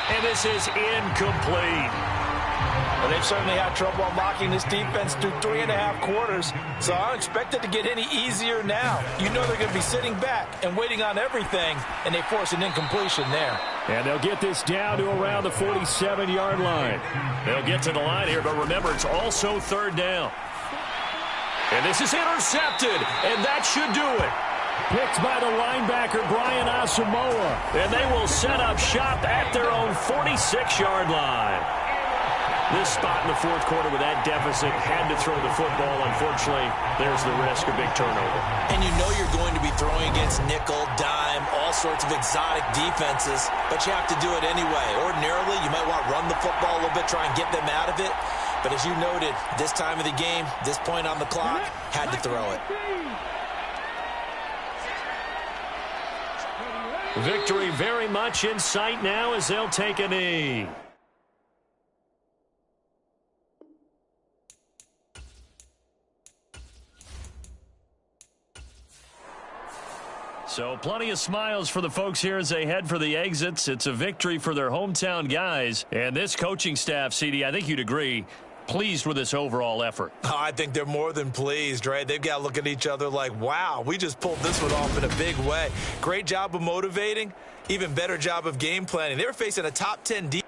And this is incomplete. Well, they've certainly had trouble unlocking this defense through 3.5 quarters, so I don't expect it to get any easier now. You know they're going to be sitting back and waiting on everything, and they force an incompletion there. And they'll get this down to around the 47-yard line. They'll get to the line here, but remember, it's also 3rd down. And this is intercepted, and that should do it. Picked by the linebacker, Brian Asamoah. And they will set up shop at their own 46-yard line. This spot in the 4th quarter with that deficit had to throw the football. Unfortunately, there's the risk of big turnover. And you know you're going to be throwing against nickel, dime, all sorts of exotic defenses, but you have to do it anyway. Ordinarily, you might want to run the football a little bit, try and get them out of it. But as you noted, this time of the game, this point on the clock, had to throw it. Victory very much in sight now as they'll take a knee. So plenty of smiles for the folks here as they head for the exits. It's a victory for their hometown guys. And this coaching staff, CD, I think you'd agree, pleased with this overall effort. Oh, I think they're more than pleased, right? They've got to look at each other like, wow, we just pulled this one off in a big way. Great job of motivating, even better job of game planning. They were facing a top 10 defense.